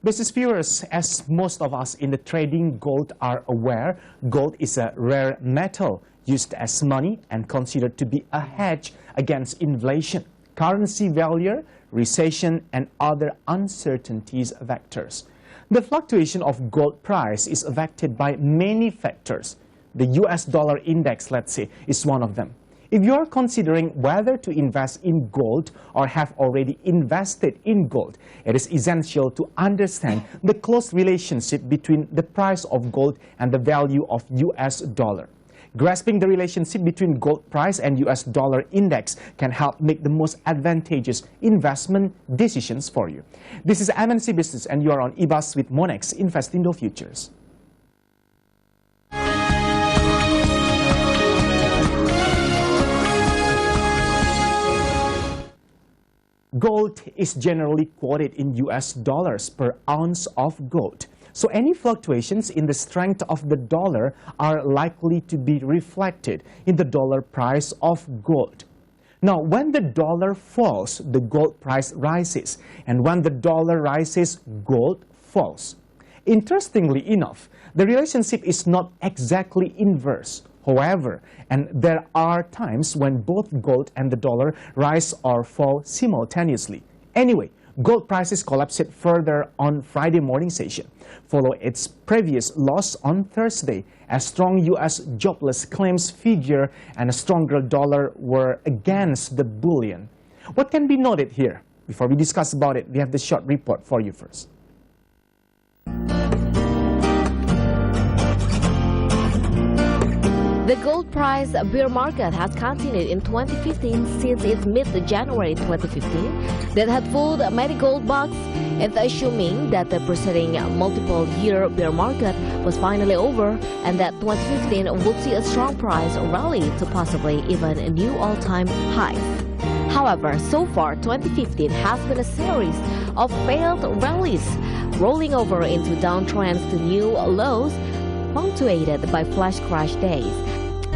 Business viewers, as most of us in the trading gold are aware, gold is a rare metal used as money and considered to be a hedge against inflation, currency failure, recession, and other uncertainties vectors. The fluctuation of gold price is affected by many factors. The US dollar index, let's say, is one of them. If you are considering whether to invest in gold or have already invested in gold, it is essential to understand the close relationship between the price of gold and the value of US dollar. Grasping the relationship between gold price and US dollar index can help make the most advantageous investment decisions for you. This is MNC Business and you are on eBus with Monex Investindo Futures. Gold is generally quoted in US dollars per ounce of gold. So any fluctuations in the strength of the dollar are likely to be reflected in the dollar price of gold. Now, when the dollar falls, the gold price rises. And when the dollar rises, gold falls. Interestingly enough, the relationship is not exactly inverse. However, and there are times when both gold and the dollar rise or fall simultaneously. Anyway, gold prices collapsed further on Friday morning session, following its previous loss on Thursday, as strong U.S. jobless claims figure and a stronger dollar were against the bullion. What can be noted here? Before we discuss about it, we have the short report for you first. The gold price bear market has continued in 2015 since its mid-January 2015 that had fooled many gold bugs, and assuming that the preceding multiple-year bear market was finally over and that 2015 would see a strong price rally to possibly even a new all-time high. However, so far 2015 has been a series of failed rallies, rolling over into downtrends to new lows, punctuated by flash crash days.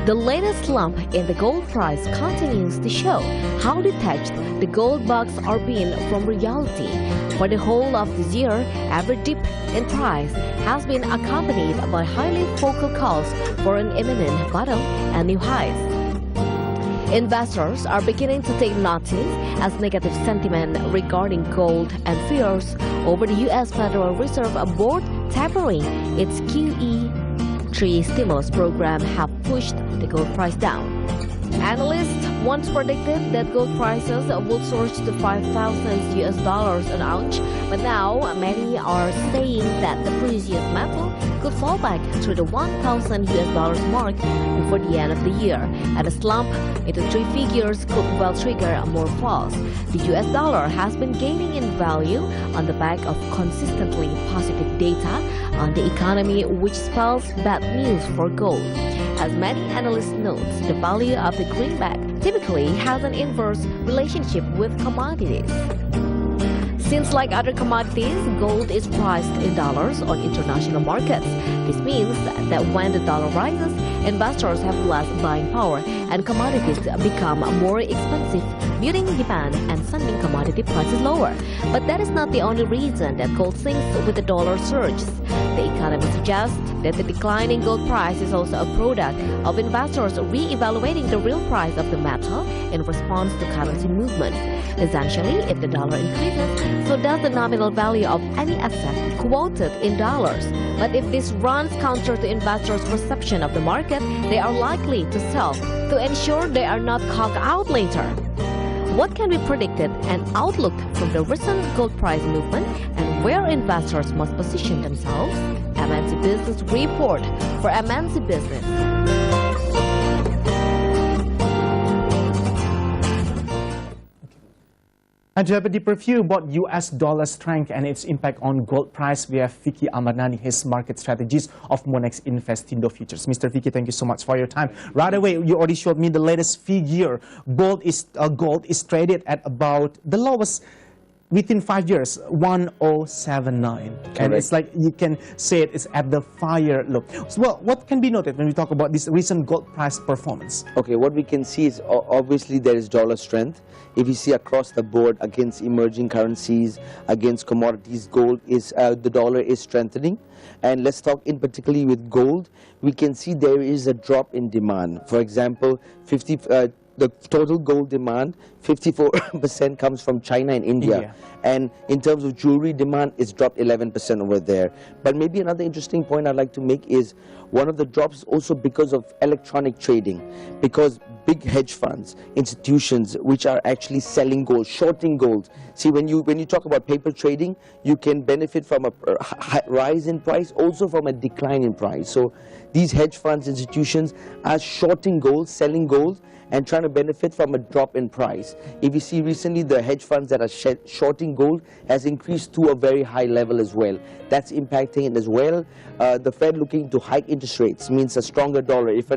The latest slump in the gold price continues to show how detached the gold bugs are being from reality. For the whole of this year, every dip in price has been accompanied by highly vocal calls for an imminent bottom and new highs. Investors are beginning to take notice as negative sentiment regarding gold and fears over the U.S. Federal Reserve Board tapering its QE3 stimulus program have pushed the gold price down. Analysts once predicted that gold prices would surge to $5,000 US an ounce, but now many are saying that the precious metal could fall back to the $1,000 US mark before the end of the year, and a slump into three figures could well trigger more falls. The US dollar has been gaining in value on the back of consistently positive data on the economy, which spells bad news for gold. As many analysts note, the value of the greenback typically has an inverse relationship with commodities. Since like other commodities, gold is priced in dollars on international markets. This means that when the dollar rises, investors have less buying power and commodities become more expensive, muting demand and sending commodity prices lower. But that is not the only reason that gold sinks with the dollar surges. The economy suggests that the decline in gold price is also a product of investors re-evaluating the real price of the metal in response to currency movements. Essentially, if the dollar increases, so does the nominal value of any asset quoted in dollars. But if this runs counter to investors' perception of the market, they are likely to sell to ensure they are not caught out later. What can be predicted and outlooked from the recent gold price movement and where investors must position themselves? MNC Business Report for MNC Business. And to have a deeper view about US dollar strength and its impact on gold price, we have Vicky Amarnani, his market strategist of Monex Investindo Futures. Mr. Vicky, thank you so much for your time. Right away, you already showed me the latest figure. Gold is traded at about the lowest within 5 years, 1079. And it's like you can say it is at the fire low. So, well, what can be noted when we talk about this recent gold price performance? Okay, what we can see is obviously there is dollar strength. If you see across the board against emerging currencies, against commodities, gold is the dollar is strengthening. And let's talk in particularly with gold. We can see there is a drop in demand. For example, the total gold demand, 54% comes from China and India. And in terms of jewelry demand, it's dropped 11% over there. But maybe another interesting point I'd like to make is one of the drops also because of electronic trading, because big hedge funds, institutions which are actually selling gold, shorting gold. See, when you talk about paper trading, you can benefit from a rise in price, also from a decline in price. So these hedge funds, institutions are shorting gold, selling gold, and trying to benefit from a drop in price. If you see recently, the hedge funds that are shorting gold has increased to a very high level as well. That's impacting it as well. The Fed looking to hike interest rates means a stronger dollar. If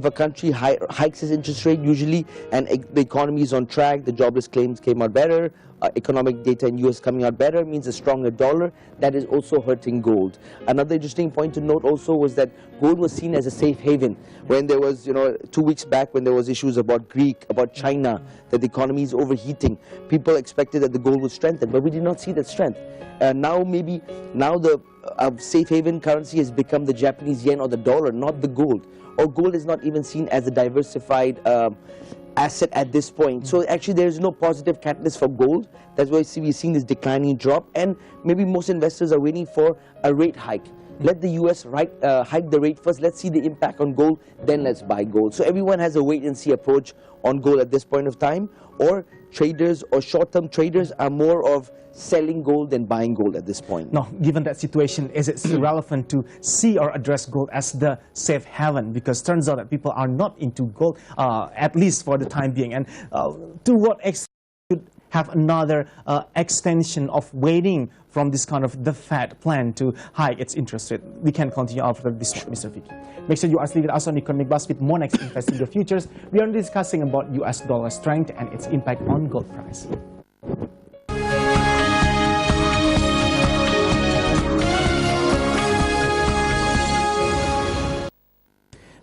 a country hikes its interest rate usually, and the economy is on track, the jobless claims came out better, economic data in US coming out better, means a stronger dollar. That is also hurting gold. Another interesting point to note also was that gold was seen as a safe haven when there was, 2 weeks back when there was issues about Greek, about China, that the economy is overheating. People expected that the gold would strengthen, but we did not see that strength. Now the safe haven currency has become the Japanese yen or the dollar, not the gold. Or gold is not even seen as a diversified asset at this point. So actually there is no positive catalyst for gold. That's why we're seeing this declining drop, and maybe most investors are waiting for a rate hike. Let the US hike the rate first, let's see the impact on gold, then let's buy gold. So everyone has a wait and see approach on gold at this point of time, or traders or short-term traders are more of selling gold than buying gold at this point. No, given that situation, is it still relevant to see or address gold as the safe haven? Because turns out that people are not into gold, at least for the time being. And to what extent should have another extension of waiting from this kind of the Fed plan to hike its interest rate? We can continue after this one, Mr. Vicky. Make sure you are still with us on Economic Buzz with more next Investing the Futures. We are discussing about US dollar strength and its impact on gold price.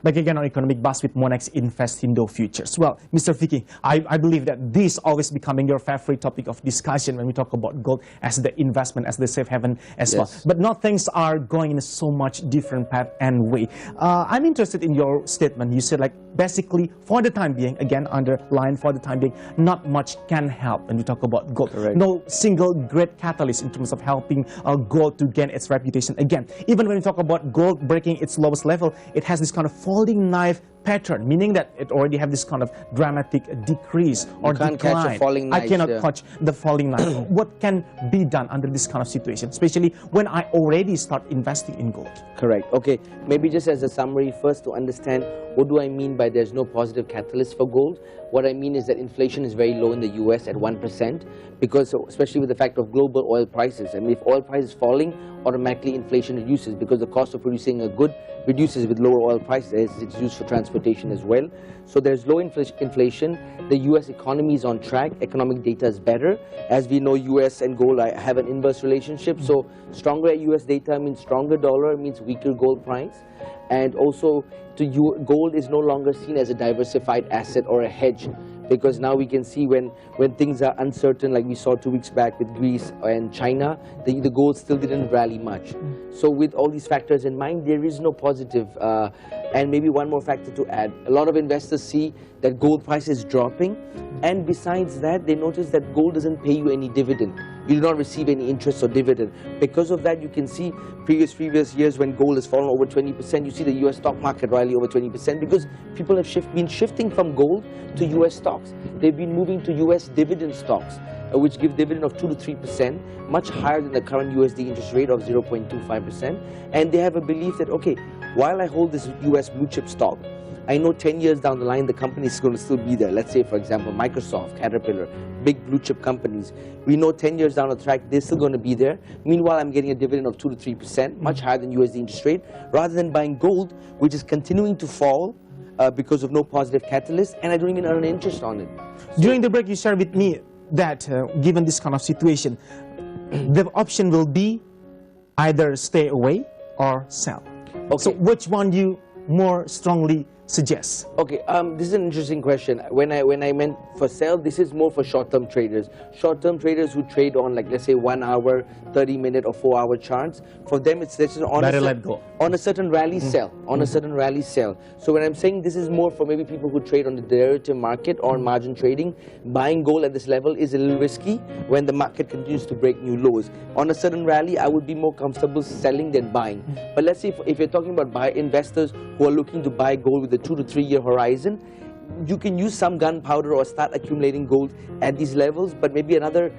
Back again on Economic Buzz with Monex Investindo Futures. Well, Mr. Vicky, I believe that this always becoming your favorite topic of discussion when we talk about gold as the investment, as the safe haven as well. But now things are going in a so much different path and way. I'm interested in your statement. You said, like, basically, for the time being, again, underline for the time being, not much can help when we talk about gold. Correct. No single great catalyst in terms of helping gold to gain its reputation again. Even when we talk about gold breaking its lowest level, it has this kind of falling knife pattern, meaning that it already have this kind of dramatic decrease or decline. Catch a falling knife. I cannot catch the falling knife. What can be done under this kind of situation, especially when I already start investing in gold? Correct. Okay, maybe just as a summary first to understand what do I mean by there's no positive catalyst for gold. What I mean is that inflation is very low in the US at 1%, because especially with the fact of global oil prices. I mean, if oil price is falling, automatically inflation reduces because the cost of producing a good reduces with lower oil prices. It's used for transportation as well. So there's low inflation. The US economy is on track. Economic data is better. As we know, US and gold have an inverse relationship. So stronger US data means stronger dollar, means weaker gold price. And also, gold is no longer seen as a diversified asset or a hedge, because now we can see when things are uncertain, like we saw 2 weeks back with Greece and China, the gold still didn't rally much. So with all these factors in mind, there is no positive. And maybe one more factor to add, a lot of investors see that gold price is dropping, and besides that, they notice that gold doesn't pay you any dividend. You do not receive any interest or dividend. Because of that, you can see previous years when gold has fallen over 20%, you see the US stock market rally over 20%, because people have been shifting from gold to US stocks. They've been moving to US dividend stocks, which give dividend of 2 to 3%, much higher than the current USD interest rate of 0.25%. And they have a belief that, okay, while I hold this US blue chip stock, I know 10 years down the line the company is going to still be there. Let's say, for example, Microsoft, Caterpillar, big blue chip companies. We know 10 years down the track they're still going to be there. Meanwhile, I'm getting a dividend of 2 to 3%, much higher than USD interest rate, rather than buying gold, which is continuing to fall because of no positive catalyst, and I don't even earn interest on it. During the break, you shared with me that given this kind of situation, the option will be either stay away or sell. Okay. So which one you more strongly suggest? Okay, this is an interesting question. When I meant for sell, this is more for short-term traders. Short-term traders who trade on, like, let's say 1 hour, 30-minute or 4-hour charts. For them, it's just on a certain rally sell. On a certain rally sell. So when I'm saying this is more for maybe people who trade on the derivative market or margin trading, buying gold at this level is a little risky when the market continues to break new lows. On a certain rally, I would be more comfortable selling than buying. But let's say if you're talking about investors who are looking to buy gold with a 2 to 3 year horizon, you can use some gunpowder or start accumulating gold at these levels. But maybe another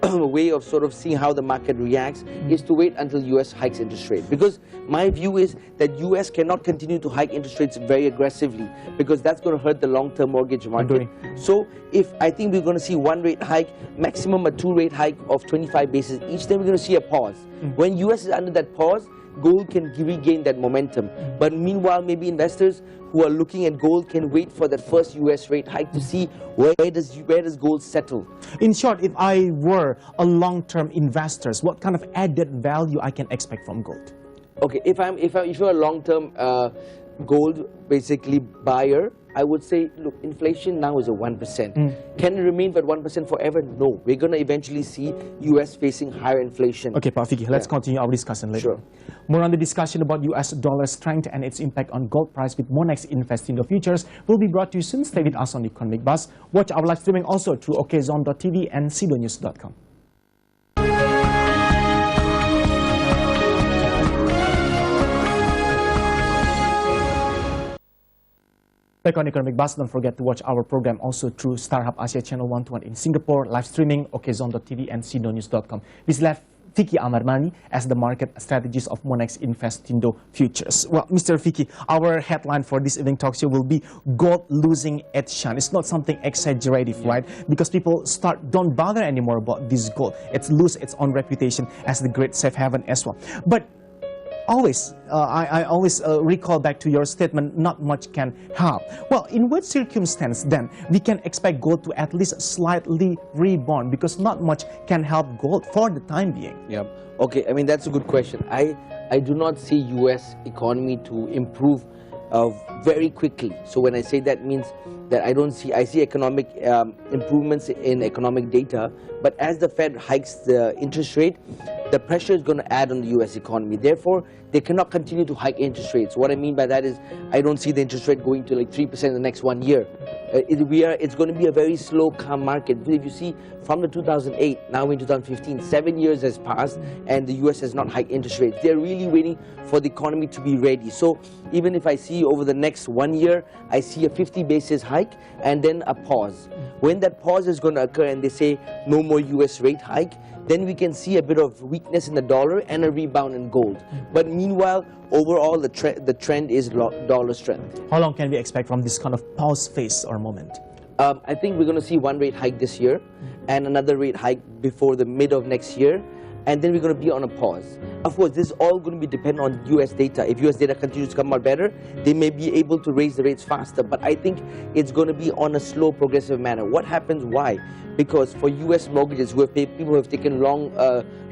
way of sort of seeing how the market reacts is to wait until US hikes interest rate, because my view is that US cannot continue to hike interest rates very aggressively, because that's going to hurt the long-term mortgage market. So if I think we're going to see 1 rate hike, maximum a 2 rate hike of 25 basis each, then we're going to see a pause. When US is under that pause, gold can regain that momentum. But meanwhile, maybe investors who are looking at gold can wait for that first US rate hike to see where does gold settle. In short, if I were a long-term investor, what kind of added value I can expect from gold? Okay, if you're a long-term gold basically buyer, I would say, look, inflation now is at 1%. Can it remain at 1% forever? No. We're going to eventually see US facing higher inflation. Okay, Pak Vicky, let's continue our discussion later. Sure. More on the discussion about US dollar strength and its impact on gold price with Monex Investindo Futures will be brought to you soon. Stay with us on the Economic Buzz. Watch our live streaming also through okzone.tv and sidonews.com. Back on Economic Buzz, don't forget to watch our program also through StarHub Asia Channel 121 in Singapore, live streaming, okzone.tv and sidonews.com. We still have Vicky Amarnani as the market strategist of Monex Investindo Futures. Well, Mr. Vicky, our headline for this evening talk show will be gold losing its shine. It's not something exaggerative, right? Because people don't bother anymore about this gold. It's lose its own reputation as the great safe haven as well. But I always recall back to your statement, not much can help. Well, in what circumstance then we can expect gold to at least slightly rebound, because not much can help gold for the time being? Yeah. Okay, I mean, that's a good question. I do not see US economy to improve very quickly. So when I say that, means that I see economic improvements in economic data, but as the Fed hikes the interest rate, the pressure is going to add on the US economy. Therefore, they cannot continue to hike interest rates. What I mean by that is, I don't see the interest rate going to like 3% in the next 1 year. It's going to be a very slow, calm market. If you see, from the 2008, now in 2015, 7 years has passed and the US has not hiked interest rates. They're really waiting for the economy to be ready. So even if I see over the next 1 year, I see a 50 basis hike and then a pause. When that pause is going to occur and they say no more US rate hike, then we can see a bit of weakness in the dollar and a rebound in gold. But meanwhile, overall, the trend is dollar strength. How long can we expect from this kind of pause phase or moment? I think we're going to see 1 rate hike this year and another rate hike before the mid of next year. And then we're going to be on a pause. Of course, this is all going to be dependent on US data. If US data continues to come out better, they may be able to raise the rates faster. But I think it's going to be on a slow, progressive manner. What happens? Why? Because for US mortgages, people who have taken long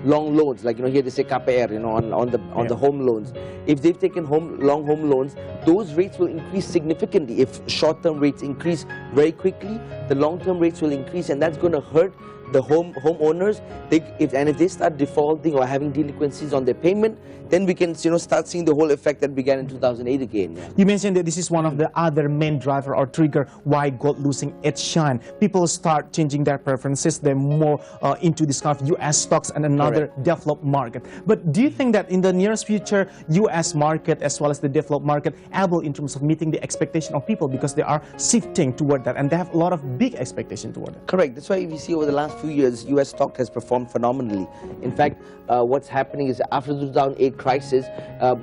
loans, like here they say KPR, on the home loans. If they've taken long home loans, those rates will increase significantly. If short-term rates increase very quickly, the long-term rates will increase, and that's going to hurt the homeowners. If they start defaulting or having delinquencies on their payment, then we can start seeing the whole effect that began in 2008 again. You mentioned that this is one of the other main driver or trigger why gold losing its shine. People start changing their preferences. They're more into this kind of US stocks and another developed market. But do you think that in the nearest future, US market as well as the developed market able in terms of meeting the expectation of people, because they are shifting toward that and they have a lot of big expectation toward it? Correct. That's why if you see over the last few years, US stock has performed phenomenally. In fact, what's happening is after the 2008 crisis,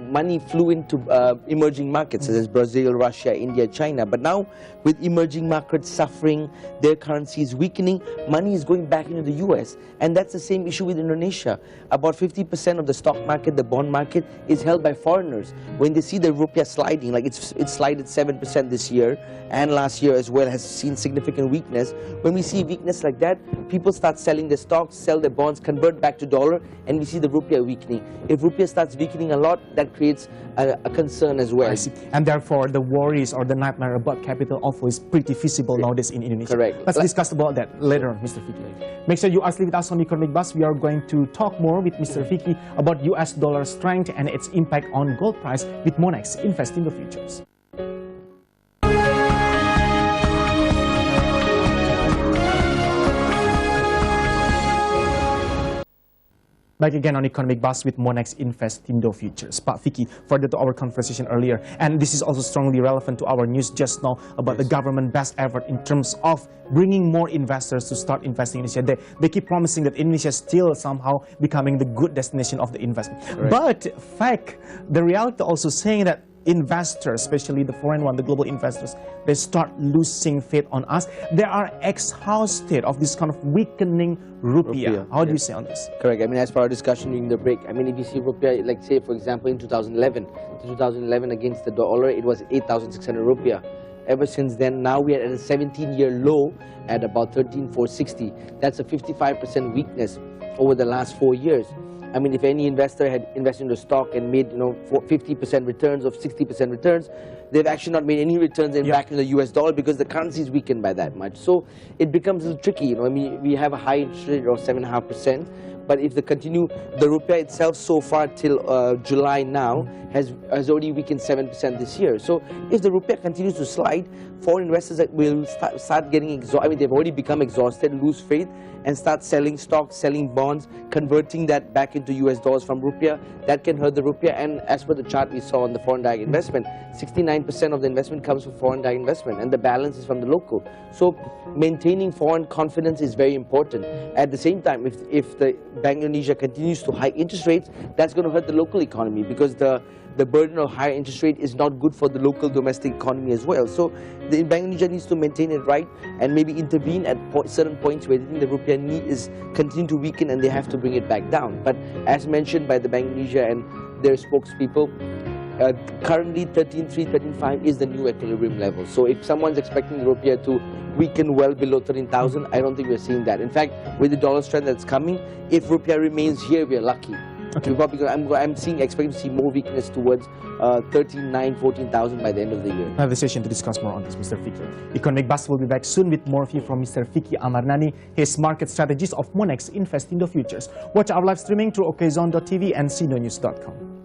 money flew into emerging markets such as Brazil, Russia, India, China. But now, with emerging markets suffering, their currencies weakening, money is going back into the US. And that's the same issue with Indonesia. About 50% of the stock market, the bond market, is held by foreigners. When they see the rupiah sliding, like it's slided 7% this year, and last year as well has seen significant weakness. When we see weakness like that, people start selling their stocks, sell their bonds, convert back to dollar, and we see the rupiah weakening. If rupiah starts weakening a lot, that creates a concern as well. I see. And therefore, the worries or the nightmare about capital outflow is pretty feasible nowadays in Indonesia. Correct. Let's discuss about that later on, Mr. Vicky. Make sure you are with us on Economic Buzz. We are going to talk more with Mr. Vicky about US dollar strength and its impact on gold price with Monex Invest in the Futures. Back again on Economic Buzz with Monex Invest Indo Futures. Pak Vicky, further to our conversation earlier, and this is also strongly relevant to our news just now about the government best effort in terms of bringing more investors to start investing in Indonesia. They keep promising that Indonesia is still somehow becoming the good destination of the investment. Right. But the reality also saying that investors, especially the foreign one, the global investors, they start losing faith on us. They are exhausted of this kind of weakening rupiah. How do you say on this? Correct. I mean, as per our discussion during the break, I mean, if you see rupiah, like say, for example, in 2011 against the dollar, it was 8,600 rupiah. Ever since then, now we are at a 17-year low at about 13,460. That's a 55% weakness over the last 4 years. I mean, if any investor had invested in the stock and made 50% returns or 60% returns, they've actually not made any returns back in the US dollar because the currency is weakened by that much. So it becomes a little tricky. I mean, we have a high interest rate of 7.5%, but if they continue, the rupiah itself so far till July now has already weakened 7% this year. So if the rupiah continues to slide, foreign investors will start getting exhausted. I mean, they've already become exhausted, lose faith, and start selling stocks, selling bonds, converting that back into US dollars from rupiah. That can hurt the rupiah. And as per the chart we saw on the foreign direct investment, 69% of the investment comes from foreign direct investment, and the balance is from the local. So maintaining foreign confidence is very important. At the same time, if the Bank of Indonesia continues to hike interest rates, that's going to hurt the local economy because the burden of higher interest rate is not good for the local domestic economy as well. So the Bank of Indonesia needs to maintain it right and maybe intervene at certain points where they think the rupiah is continue to weaken and they have to bring it back down. But as mentioned by the Bank of Indonesia and their spokespeople, currently 13.3, 13.5 is the new equilibrium level. So if someone's expecting the rupiah to weaken well below 13,000, I don't think we're seeing that. In fact, with the dollar strength that's coming, if rupiah remains here, we're lucky. Okay. I'm expecting to see more weakness towards 13,900, 14,000 by the end of the year. Another session to discuss more on this, Mr. Vicky. Economic Buzz will be back soon with more view from Mr. Vicky Amarnani, his market strategist of Monex Invest in the Futures. Watch our live streaming through okzone.tv and cnonews.com.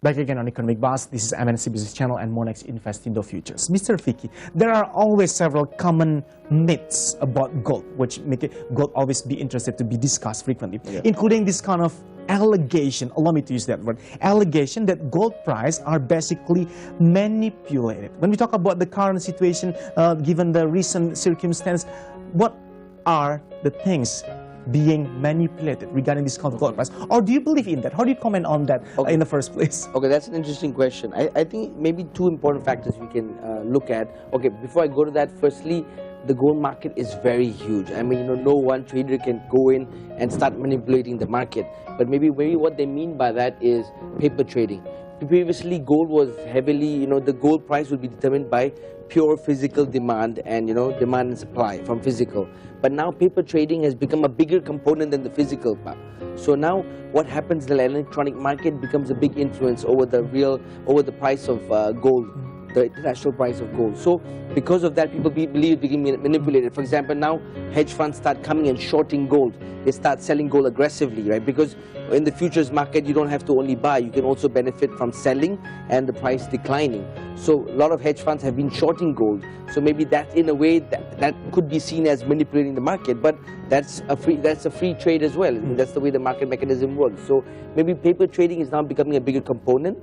Back again on Economic Buzz, this is MNC Business Channel and Monex Invest in the Futures. Mr. Vicky, there are always several common myths about gold, which make gold always be interested to be discussed frequently, including this kind of allegation, allow me to use that word, allegation that gold price are basically manipulated. When we talk about the current situation, given the recent circumstance, what are the things being manipulated regarding this kind of gold price? Or do you believe in that? How do you comment on that in the first place? Okay, that's an interesting question. I think maybe two important factors we can look at. Okay, before I go to that, firstly, the gold market is very huge. I mean, no one trader can go in and start manipulating the market. But maybe what they mean by that is paper trading. Previously, gold was heavily, the gold price would be determined by pure physical demand and, demand and supply from physical. But now paper trading has become a bigger component than the physical part. So now what happens in the electronic market becomes a big influence over the price of gold, the international price of gold. So because of that, people believe they can be manipulated. For example, now hedge funds start coming and shorting gold. They start selling gold aggressively, right? Because in the futures market, you don't have to only buy, you can also benefit from selling and the price declining. So a lot of hedge funds have been shorting gold. So maybe that in a way that could be seen as manipulating the market, but that's a free trade as well. That's the way the market mechanism works. So maybe paper trading is now becoming a bigger component.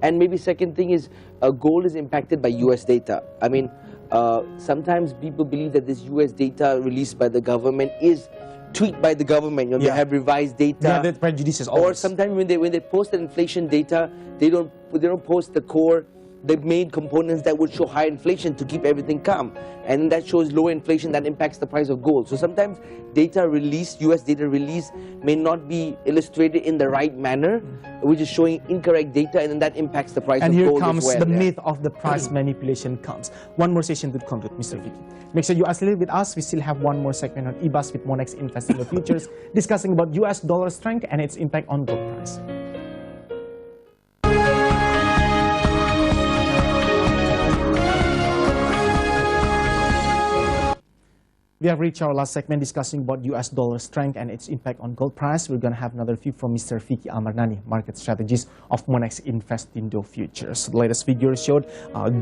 And maybe second thing is gold is impacted by US data. I mean, sometimes people believe that this US data released by the government is tweaked by the government. You know, they have revised data. Yeah, that prejudices always. Or always. sometimes when they post the inflation data, they don't post the core, the main components that would show high inflation to keep everything calm, and that shows low inflation that impacts the price of gold. So sometimes data released, US data released, may not be illustrated in the right manner, which is showing incorrect data, and then that impacts the price of gold. And here comes as well. the myth of the price manipulation comes. One more session to conclude, Mr. Vicky. Make sure you are still with us. We still have one more segment on eBus with Monex Invest in the Futures, discussing about US dollar strength and its impact on gold price. We have reached our last segment discussing about US dollar strength and its impact on gold price. We're going to have another view from Mr. Vicky Amarnani, market strategist of Monex Invest in the Futures. The latest figure showed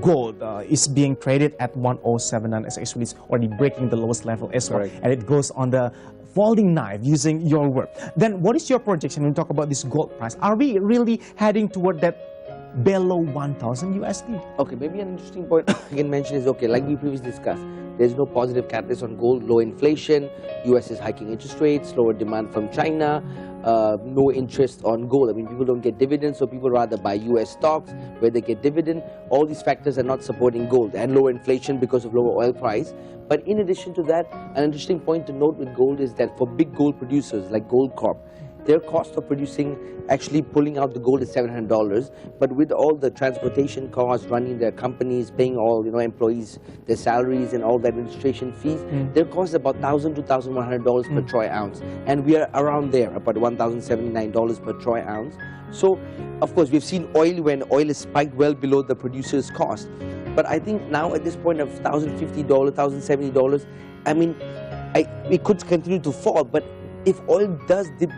gold is being traded at 1079, as actually it's already breaking the lowest level as well. And it goes on the folding knife, using your word. Then what is your projection when we talk about this gold price? Are we really heading toward that below 1,000 USD? Okay, maybe an interesting point I can mention is, okay, like we previously discussed, there's no positive catalyst on gold, low inflation, US is hiking interest rates, lower demand from China, no interest on gold. I mean, people don't get dividends, so people rather buy US stocks where they get dividend. All these factors are not supporting gold, and lower inflation because of lower oil price. But in addition to that, an interesting point to note with gold is that for big gold producers like Gold Corp, their cost of producing, actually pulling out the gold is $700, but with all the transportation costs, running their companies, paying all employees their salaries and all the administration fees, their cost is about $1,000 to $1,100 per troy ounce, and we are around there, about $1,079 per troy ounce. So, of course, we've seen oil when oil is spiked well below the producer's cost, but I think now at this point of $1,050, $1,070, I mean, it could continue to fall, but if oil does dip,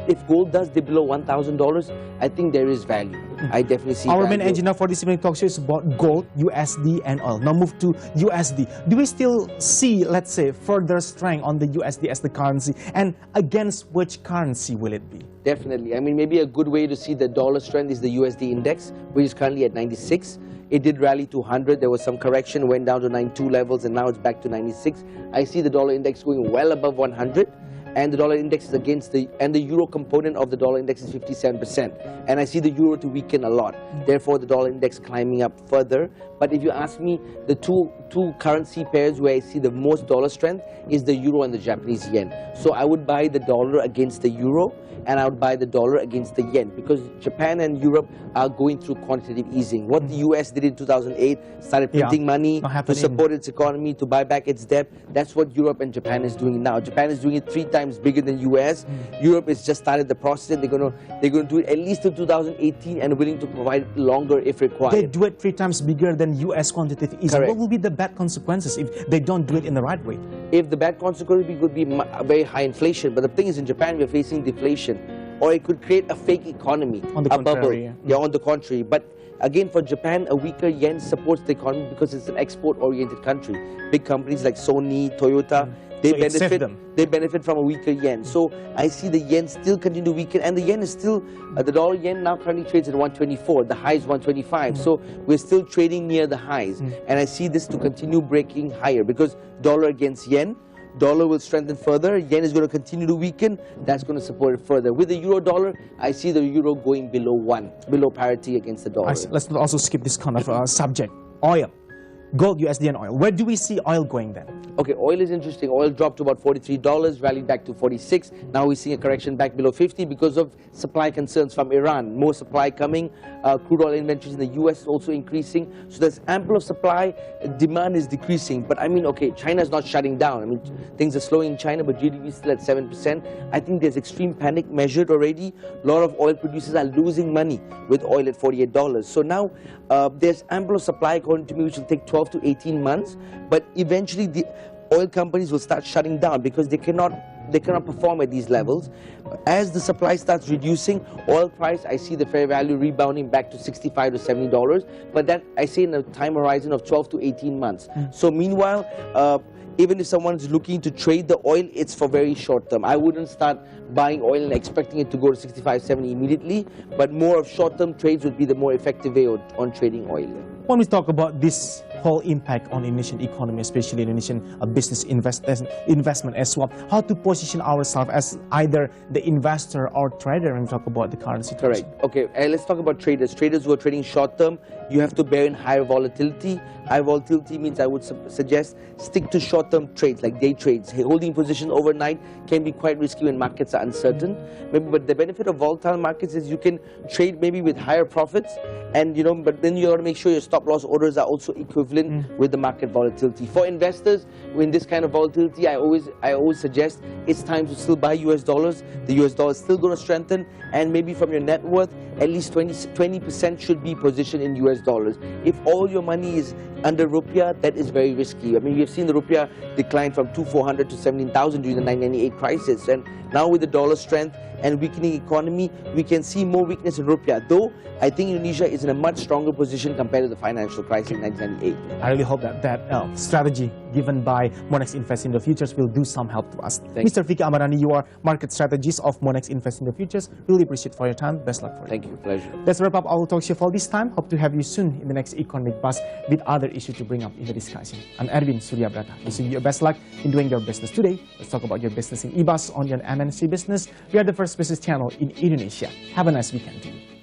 if gold does dip below $1,000, I think there is value. I definitely see our value. main agenda for this evening talk show is about gold, USD, and oil. Now move to USD. Do we still see, let's say, further strength on the USD as the currency, and against which currency will it be? Definitely. I mean, maybe a good way to see the dollar strength is the USD index, which is currently at 96. It did rally to 100. There was some correction, went down to 92 levels, and now it's back to 96. I see the dollar index going well above 100. And the dollar index is against the euro component of the dollar index is 57%, and I see the euro to weaken a lot. Therefore, the dollar index climbing up further. But if you ask me, the two currency pairs where I see the most dollar strength is the euro and the Japanese yen. So I would buy the dollar against the euro, and I would buy the dollar against the yen, because Japan and Europe are going through quantitative easing. What the US did in 2008, started printing money to support its economy, to buy back its debt. That's what Europe and Japan is doing now. Japan is doing it 3 times bigger than US. Europe has just started the process. They're going to do it at least till 2018 and willing to provide longer if required. They do it 3 times bigger than US quantitative easing. Correct. What will be the bad consequences if they don't do it in the right way? If the bad consequence could be very high inflation, but the thing is, in Japan we're facing deflation, or it could create a fake economy, on the contrary, bubble. Yeah, on the contrary. But again, for Japan, a weaker yen supports the economy because it's an export-oriented country. Big companies like Sony, Toyota, they benefit from a weaker yen. So I see the yen still continue to weaken, and the yen is still, the dollar yen now currently trades at 124, the high is 125. So we're still trading near the highs, and I see this to continue breaking higher, because dollar against yen, dollar will strengthen further, yen is going to continue to weaken, that's going to support it further. With the euro dollar, I see the euro going below 1, below parity against the dollar. Let's not also skip this kind of subject. Oil. Gold, USD, and oil. Where do we see oil going then? Okay, oil is interesting. Oil dropped to about $43, rallied back to 46. Now we're seeing a correction back below 50 because of supply concerns from Iran. More supply coming. Crude oil inventories in the US is also increasing. So there's ample of supply. Demand is decreasing. But I mean, okay, China is not shutting down. I mean, things are slowing in China, but GDP is still at 7%. I think there's extreme panic measured already. A lot of oil producers are losing money with oil at $48. So now there's ample of supply, according to me, which will take 12 to 18 months. But eventually the oil companies will start shutting down because they cannot perform at these levels. As the supply starts reducing, oil price, I see the fair value rebounding back to $65 to $70, but that I say in a time horizon of 12 to 18 months. So meanwhile, even if someone's looking to trade the oil, it's for very short term. I wouldn't start buying oil and expecting it to go to 65, 70 immediately, but more of short-term trades would be the more effective way on trading oil. When we talk about this whole impact on Indonesian economy, especially Indonesian business investment as well, how to position ourselves as either the investor or trader when we talk about the current situation? Correct. Okay, let's talk about traders. Traders who are trading short term, you have to bear in higher volatility. High volatility means I would suggest stick to short term trades like day trades. Holding position overnight can be quite risky when markets are uncertain. But the benefit of volatile markets is you can trade maybe with higher profits, and but then you got to make sure your stop loss orders are also equivalent with the market volatility. For investors, in this kind of volatility, I always suggest it's time to still buy US dollars. The US dollar is still going to strengthen, and maybe from your net worth, at least 20% should be positioned in US dollars. If all your money is under rupiah, that is very risky. I mean, we have seen the rupiah decline from 2,400 to 17,000 during the 1998 crisis, and now with the dollar strength and weakening economy, we can see more weakness in rupiah. Though I think Indonesia is in a much stronger position compared to the financial crisis in 1998. I really hope that strategy given by Monex Invest in the Futures will do some help to us. Mr. Vicky Amarnani, you are market strategist of Monex Invest in the Futures. Really appreciate for your time. Best luck for you. Thank you. Pleasure. Let's wrap up our talk show for this time. Hope to have you soon in the next Economic Buzz with other issues to bring up in the discussion. I'm Erwin Suryabrata. Wishing you your best luck in doing your business today. Let's talk about your business in eBuzz on your MNC Business. We are the first business channel in Indonesia. Have a nice weekend.